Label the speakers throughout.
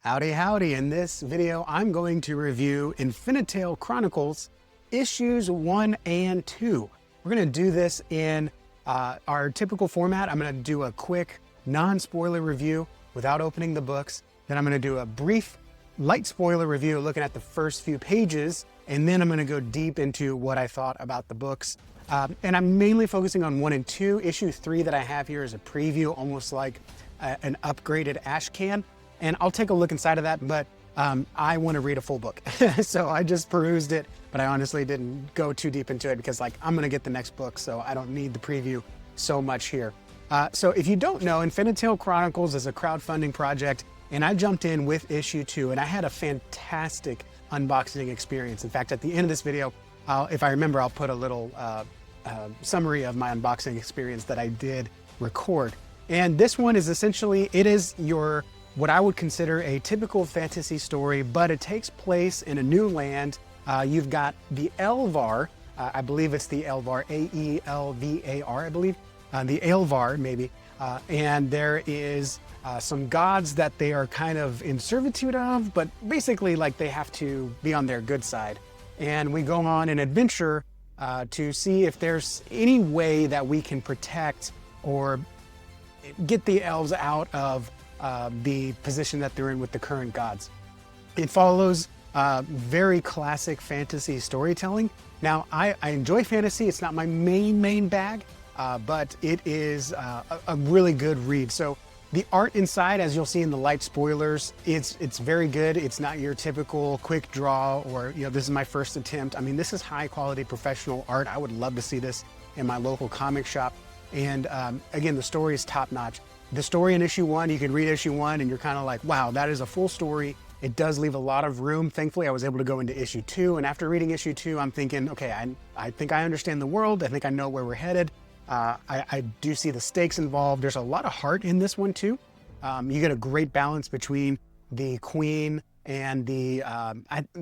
Speaker 1: Howdy, howdy. In this video, I'm going to review Infinitale Chronicles issues 1 and 2. We're going to do this in our typical format. I'm going to do a quick non-spoiler review without opening the books. Then I'm going to do a brief light spoiler review looking at the first few pages. And then I'm going to go deep into what I thought about the books. And I'm mainly focusing on 1 and 2. Issue 3 that I have here is a preview, almost like an upgraded ash can. And I'll take a look inside of that, but I want to read a full book. So I just perused it, but I honestly didn't go too deep into it because I'm going to get the next book, so I don't need the preview so much here. So if you don't know, Infinitale Chronicles is a crowdfunding project, and I jumped in with issue 2, and I had a fantastic unboxing experience. In fact, at the end of this video, if I remember, I'll put a little summary of my unboxing experience that I did record. And this one is essentially, it is what I would consider a typical fantasy story, but it takes place in a new land. You've got the Elvar, I believe it's the Elvar, A-E-L-V-A-R, I believe, the Elvar maybe, and there is some gods that they are kind of in servitude of, but basically they have to be on their good side. And we go on an adventure to see if there's any way that we can protect or get the elves out of the position that they're in with the current gods. It follows very classic fantasy storytelling. Now, I enjoy fantasy. It's not my main bag, but it is a really good read. So the art inside, as you'll see in the light spoilers, it's very good. It's not your typical quick draw or, this is my first attempt. I mean, this is high quality professional art. I would love to see this in my local comic shop. And again, the story is top notch. The story in issue 1, you can read issue 1 and you're kind of like, wow, that is a full story. It does leave a lot of room. Thankfully, I was able to go into issue 2. And after reading issue 2, I'm thinking, okay, I think I understand the world. I think I know where we're headed. I do see the stakes involved. There's a lot of heart in this one too. You get a great balance between the queen and they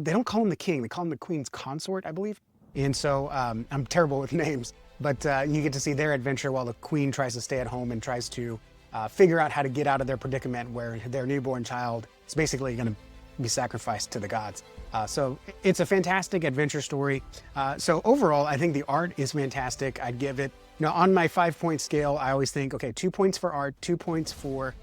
Speaker 1: don't call him the king. They call him the queen's consort, I believe. And so I'm terrible with names, but you get to see their adventure while the queen tries to stay at home and tries to figure out how to get out of their predicament where their newborn child is basically going to be sacrificed to the gods. So it's a fantastic adventure story. So overall, I think the art is fantastic. I'd give it, on my 5-point scale, I always think, okay, 2 points for art, 2 points for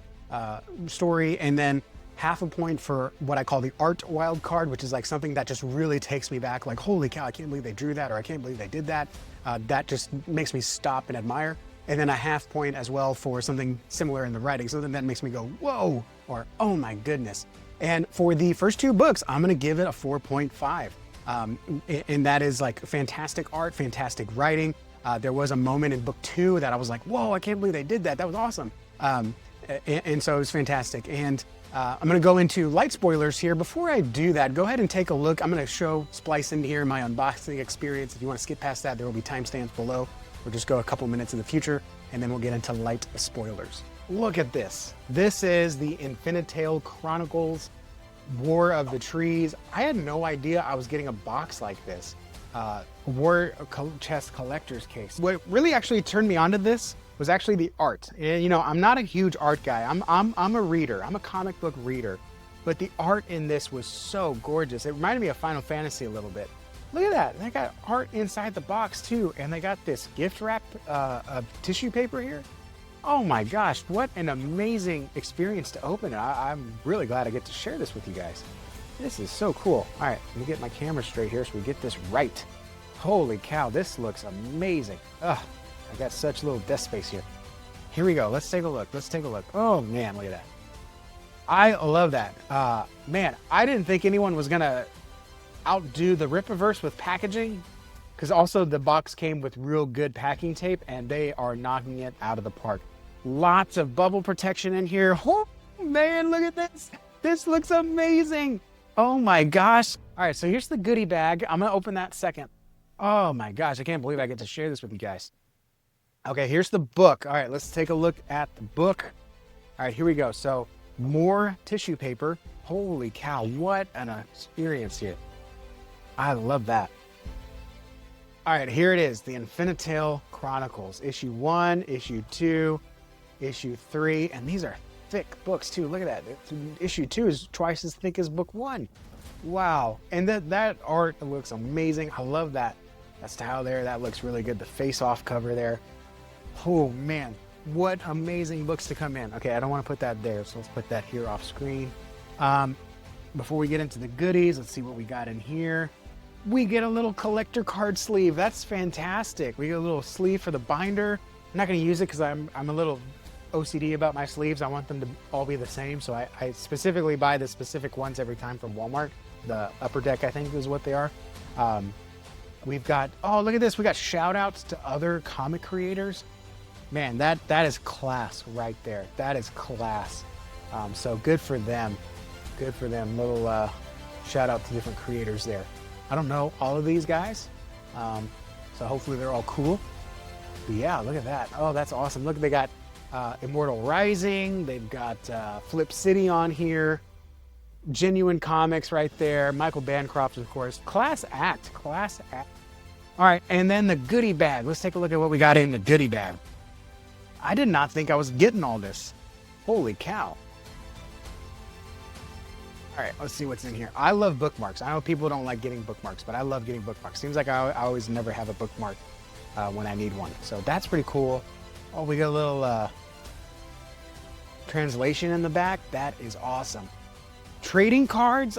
Speaker 1: story, and then half a point for what I call the art wild card, which is something that just really takes me back. Holy cow, I can't believe they drew that, or I can't believe they did that. That just makes me stop and admire. And then a half point as well for something similar in the writing. Something that makes me go, whoa, or oh my goodness. And for the first 2 books, I'm gonna give it a 4.5. And that is fantastic art, fantastic writing. There was a moment in book 2 that I was like, whoa, I can't believe they did that. That was awesome. And so it was fantastic. And I'm gonna go into light spoilers here. Before I do that, go ahead and take a look. I'm gonna splice into here my unboxing experience. If you wanna skip past that, there will be timestamps below. We'll just go a couple minutes in the future, and then we'll get into light spoilers. Look at this. This is the Infinitale Chronicles War of the Trees. I had no idea I was getting a box like this. War Chest Collector's Case. What really actually turned me onto this was actually the art. And, I'm not a huge art guy. I'm a reader. I'm a comic book reader. But the art in this was so gorgeous. It reminded me of Final Fantasy a little bit. Look at that. They got art inside the box too. And they got this gift wrap of tissue paper here. Oh my gosh, what an amazing experience to open it. I'm really glad I get to share this with you guys. This is so cool. All right, let me get my camera straight here so we get this right. Holy cow, this looks amazing. Ugh, I got such little desk space here. Here we go, let's take a look, Oh man, look at that. I love that. Man, I didn't think anyone was gonna outdo the Rippaverse with packaging, because also the box came with real good packing tape and they are knocking it out of the park. Lots of bubble protection in here. Oh man, look at this. This looks amazing. Oh my gosh. All right, so here's the goodie bag. I'm gonna open that second. Oh my gosh, I can't believe I get to share this with you guys. Okay, here's the book. All right, let's take a look at the book. All right, here we go. So more tissue paper. Holy cow, what an experience here. I love that. All right, here it is, the Infinitale Chronicles, issue 1, issue 2, issue 3, and these are thick books too. Look at that. Issue 2 is twice as thick as book 1. Wow. And that art looks amazing. I love that style there. That looks really good. The face-off cover there. Oh man, what amazing books to come in. Okay, I don't want to put that there, so let's put that here off screen. Before we get into the goodies, let's see what we got in here. We get a little collector card sleeve. That's fantastic. We get a little sleeve for the binder. I'm not going to use it because I'm a little OCD about my sleeves. I want them to all be the same, so I specifically buy the specific ones every time from Walmart. The Upper Deck, I think, is what they are. We've got, oh, look at this. We got shout outs to other comic creators. Man, that is class right there. That is class. So good for them. Good for them. Little shout out to different creators there. I don't know all of these guys, so hopefully they're all cool. But yeah, look at that. Oh, that's awesome. Look, they got Immortal Rising. They've got Flip City on here. Genuine Comics right there. Michael Bancroft, of course. Class act. Class act. All right, and then the goodie bag. Let's take a look at what we got in the goodie bag. I did not think I was getting all this. Holy cow. All right, let's see what's in here. I love bookmarks. I know people don't like getting bookmarks, but I love getting bookmarks. Seems like I always never have a bookmark when I need one. So that's pretty cool. Oh, we got a little translation in the back. That is awesome. Trading cards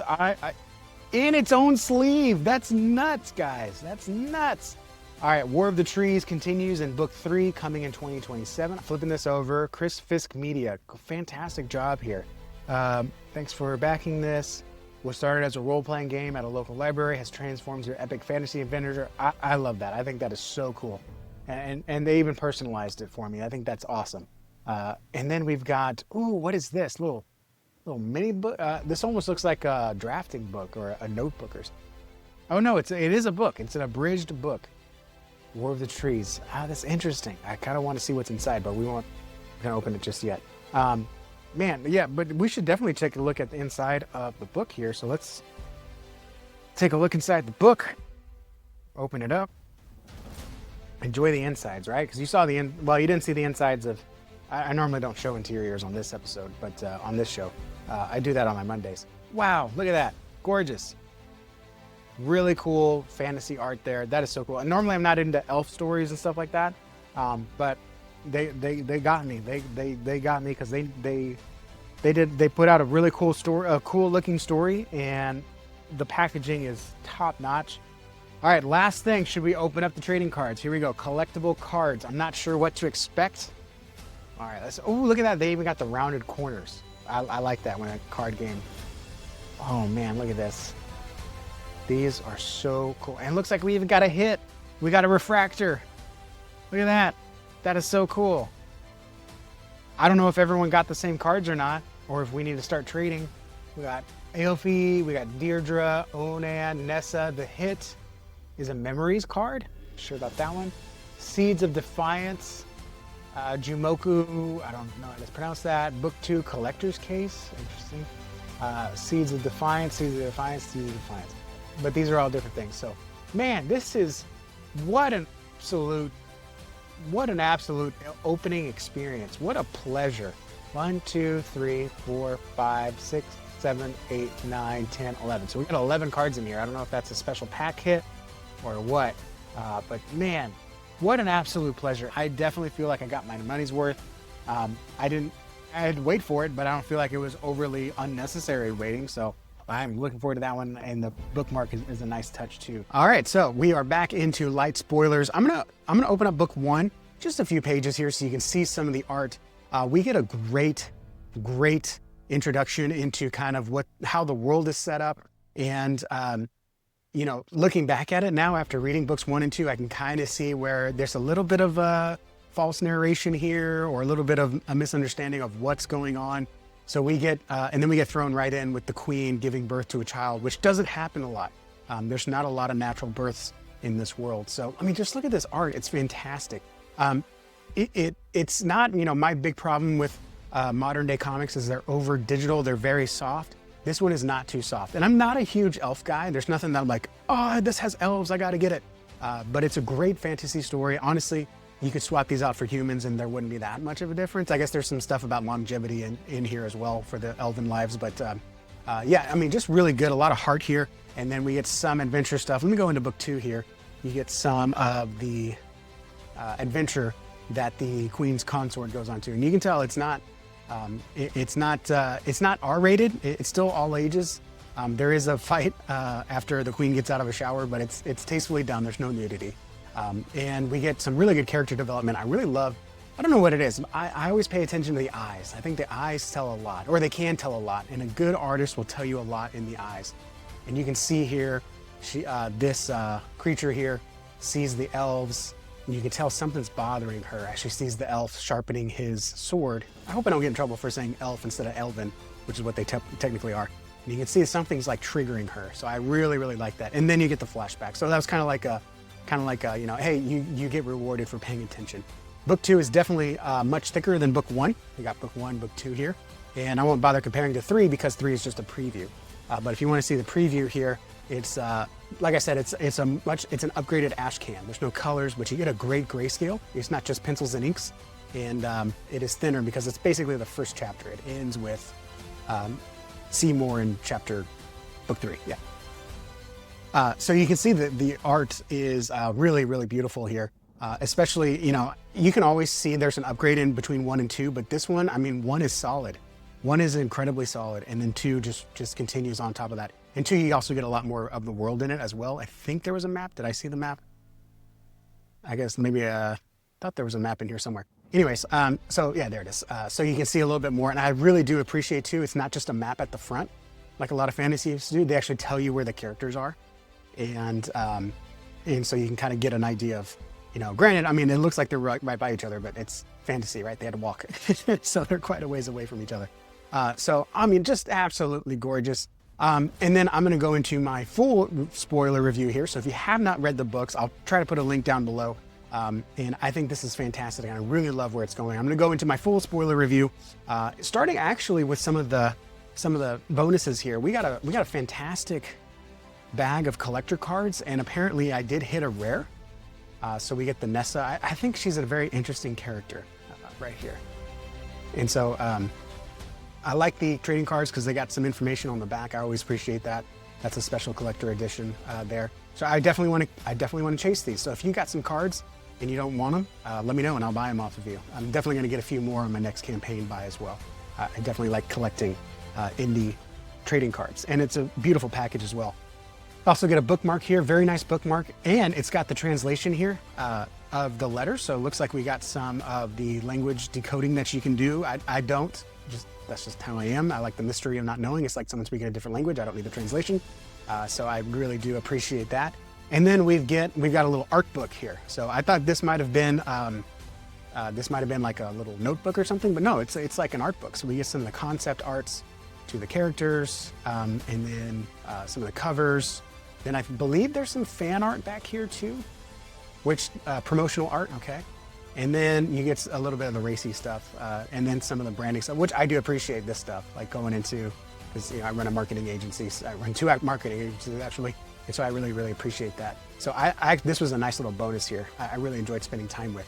Speaker 1: in its own sleeve. That's nuts, guys. That's nuts. All right, War of the Trees continues in book 3, coming in 2027. Flipping this over, Chris Fisk Media. Fantastic job here. Thanks for backing this. Was started as a role-playing game at a local library, has transformed your epic fantasy adventure. I love that. I think that is so cool. And they even personalized it for me. I think that's awesome. And then we've got, ooh, what is this? Little mini book. This almost looks like a drafting book or a notebook or something. Oh no, it is a book. It's an abridged book. War of the Trees. That's interesting. I kind of want to see what's inside, but we're not going to open it just yet. Man, yeah, but we should definitely take a look at the inside of the book here. So let's take a look inside the book. Open it up. Enjoy the insides, right? Because you saw well, you didn't see the insides of, I normally don't show interiors on this episode, but on this show, I do that on my Mondays. Wow, look at that. Gorgeous. Really cool fantasy art there. That is so cool. And normally I'm not into elf stories and stuff like that, but they got me. They got me because they put out a really cool story, a cool looking story, and the packaging is top notch. All right, last thing, should we open up the trading cards? Here we go, collectible cards. I'm not sure what to expect. All right, oh, look at that. They even got the rounded corners. I like that when a card game. Oh man, look at this. These are so cool. And it looks like we even got a hit. We got a refractor. Look at that. That is so cool. I don't know if everyone got the same cards or not, or if we need to start trading. We got Aofi, we got Deirdre, Onan, Nessa. The hit is a Memories card. Not sure about that one. Seeds of Defiance. Jumoku, I don't know how to pronounce that. Book 2, Collector's Case. Interesting. Seeds of Defiance, Seeds of Defiance, Seeds of Defiance. But these are all different things. So, man, this is what an absolute opening experience. What a pleasure. 1, 2, 3, 4, 5, 6, 7, 8, 9, 10, 11. So we got 11 cards in here. I don't know if that's a special pack hit or what, but man, what an absolute pleasure. I definitely feel like I got my money's worth. I had to wait for it, but I don't feel like it was overly unnecessary waiting. So I'm looking forward to that one, and the bookmark is a nice touch too. All right, so we are back into light spoilers. I'm gonna open up book 1, just a few pages here, so you can see some of the art. We get a great introduction into kind of how the world is set up, and you know, looking back at it now after reading books 1 and 2, I can kind of see where there's a little bit of a false narration here, or a little bit of a misunderstanding of what's going on. So we get, and then we get thrown right in with the queen giving birth to a child, which doesn't happen a lot. There's not a lot of natural births in this world. So, I mean, just look at this art. It's fantastic. It's not, you know, my big problem with modern day comics is they're over digital. They're very soft. This one is not too soft. And I'm not a huge elf guy. There's nothing that I'm like, oh, this has elves, I gotta get it. But it's a great fantasy story. Honestly, You could swap these out for humans and there wouldn't be that much of a difference. I guess there's some stuff about longevity in here as well for the elven lives, but yeah, I mean, just really good, a lot of heart here. And then we get some adventure stuff. Let me go into book 2 here. You get some of the adventure that the Queen's consort goes on to. And you can tell it's not R-rated, it's still all ages. There is a fight after the Queen gets out of a shower, but it's tastefully done, there's no nudity. And we get some really good character development. I really love, I don't know what it is, I always pay attention to the eyes. I think the eyes tell a lot, or they can tell a lot, and a good artist will tell you a lot in the eyes. And you can see here, this creature here sees the elves, and you can tell something's bothering her as she sees the elf sharpening his sword. I hope I don't get in trouble for saying elf instead of elven, which is what they technically are. And you can see something's like triggering her. So I really, really like that. And then you get the flashback. So that was kind of like a, you know, hey, you get rewarded for paying attention. Book 2 is definitely much thicker than book 1. We got book 1, book 2 here. And I won't bother comparing to 3 because 3 is just a preview. But if you want to see the preview here, it's like I said, it's an upgraded ash can. There's no colors, but you get a great grayscale. It's not just pencils and inks, and it is thinner because it's basically the first chapter. It ends with see more in book 3. Yeah. So you can see that the art is really, really beautiful here. Especially, you know, you can always see there's an upgrade in between 1 and 2, but this one, I mean, 1 is solid. 1 is incredibly solid, and then 2 just continues on top of that. And 2, you also get a lot more of the world in it as well. I think there was a map. Did I see the map? I guess maybe thought there was a map in here somewhere. Anyways, so yeah, there it is. So you can see a little bit more, and I really do appreciate too, it's not just a map at the front, like a lot of fantasy used to do. They actually tell you where the characters are. And so you can kind of get an idea of, you know, granted, I mean, it looks like they're right by each other, but it's fantasy, right? They had to walk. So they're quite a ways away from each other. So, I mean, just absolutely gorgeous. And then I'm going to go into my full spoiler review here. So if you have not read the books, I'll try to put a link down below. And I think this is fantastic. And I really love where it's going. I'm going to go into my full spoiler review, starting actually with some of the bonuses here. We got a fantastic bag of collector cards, and apparently I did hit a rare. So we get the Nessa. I think she's a very interesting character right here. And so I like the trading cards because they got some information on the back. I always appreciate that. That's a special collector edition there. So I definitely want to chase these. So if you got some cards and you don't want them, let me know and I'll buy them off of you. I'm definitely going to get a few more on my next campaign buy as well. I definitely like collecting indie trading cards, and it's a beautiful package as well. Also get a bookmark here, very nice bookmark, and it's got the translation here of the letters. So it looks like we got some of the language decoding that you can do. I don't, that's just how I am. I like the mystery of not knowing. It's like someone speaking a different language. I don't need the translation. So I really do appreciate that. And then we've got a little art book here. So I thought this might have been like a little notebook or something, but no, it's like an art book. So we get some of the concept arts to the characters, and then some of the covers. Then I believe there's some fan art back here too, which promotional art, okay. And then you get a little bit of the racy stuff, and then some of the branding stuff, which I do appreciate this stuff, like going into, because you know, I run a marketing agency, I run 2 marketing agencies actually, and so I really, really appreciate that. So this was a nice little bonus here. I really enjoyed spending time with.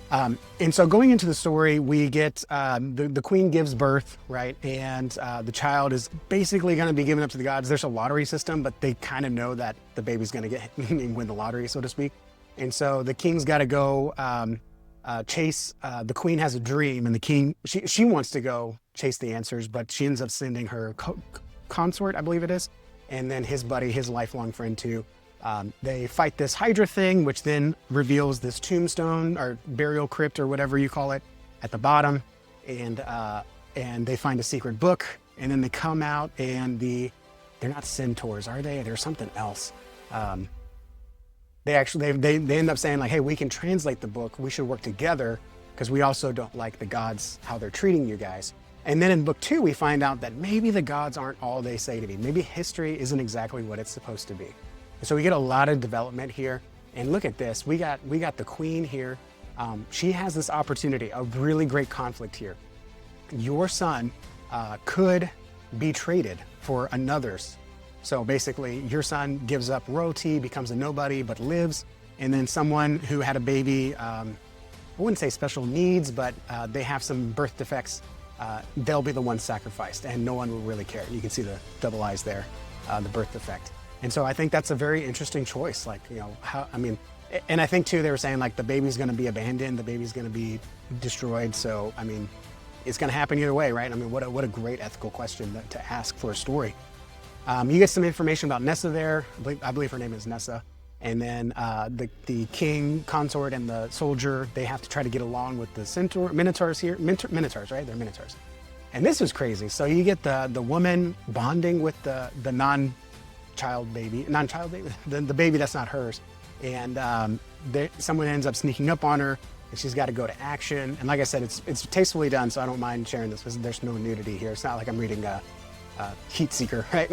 Speaker 1: And so going into the story, we get the queen gives birth, right? And the child is basically going to be given up to the gods. There's a lottery system, but they kind of know that the baby's going to win the lottery, so to speak. And so the king's got to go chase. The queen has a dream, and the king, she wants to go chase the answers, but she ends up sending her consort, I believe it is, and then his buddy, his lifelong friend too. They fight this Hydra thing, which then reveals this tombstone or burial crypt or whatever you call it at the bottom. And they find a secret book, and then they come out, and they're not centaurs, are they? They're something else. They end up saying like, hey, we can translate the book. We should work together because we also don't like the gods, how they're treating you guys. And then in book 2, we find out that maybe the gods aren't all they say to be. Maybe history isn't exactly what it's supposed to be. So we get a lot of development here, and look at this. We got the queen here. She has this opportunity, a really great conflict here. Your son could be traded for another's. So basically, your son gives up royalty, becomes a nobody, but lives, and then someone who had a baby I wouldn't say special needs, but they have some birth defects, they'll be the ones sacrificed, and no one will really care. You can see the double eyes there, the birth defect. And so I think that's a very interesting choice. Like, you know, and I think too, they were saying like the baby's going to be abandoned, the baby's going to be destroyed. So, I mean, it's going to happen either way, right? I mean, what a great ethical question to ask for a story. You get some information about Nessa there. I believe her name is Nessa. And then the king, consort, and the soldier, they have to try to get along with the minotaurs here. Minotaurs, right? They're minotaurs. And this was crazy. So you get the woman bonding with the non-child baby, the baby that's not hers. And someone ends up sneaking up on her, and she's got to go to action. And like I said, it's tastefully done, so I don't mind sharing this because there's no nudity here. It's not like I'm reading Heat Seeker, right?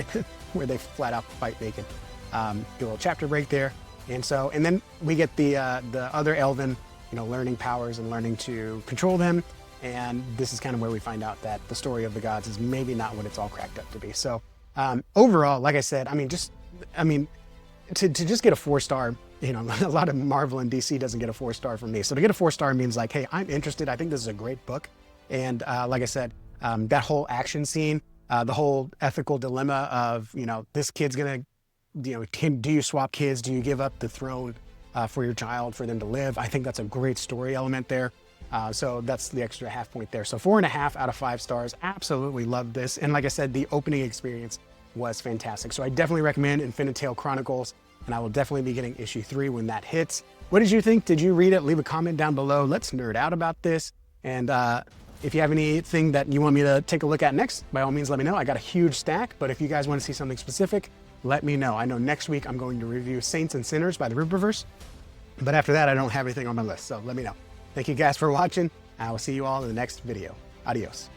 Speaker 1: Where they flat out fight naked. Get a little chapter break there. And then we get the other elven, you know, learning powers and learning to control them. And this is kind of where we find out that the story of the gods is maybe not what it's all cracked up to be. So overall, like I said, to just get a 4-star, you know, a lot of Marvel and DC doesn't get a 4-star from me. So to get a 4-star means like, hey, I'm interested. I think this is a great book. And like I said, that whole action scene, the whole ethical dilemma of, you know, this kid's gonna, you know, do you swap kids? Do you give up the throne for your child for them to live? I think that's a great story element there. So that's the extra half point there. So 4.5 out of 5 stars. Absolutely loved this. And like I said, the opening experience was fantastic. So I definitely recommend Infinitale Chronicles, and I will definitely be getting issue 3 when that hits. What did you think? Did you read it? Leave a comment down below. Let's nerd out about this. And if you have anything that you want me to take a look at next, by all means, let me know. I got a huge stack, but if you guys want to see something specific, let me know. I know next week I'm going to review Saints and Sinners by the Riververse, but after that, I don't have anything on my list, so let me know. Thank you guys for watching. I will see you all in the next video. Adios.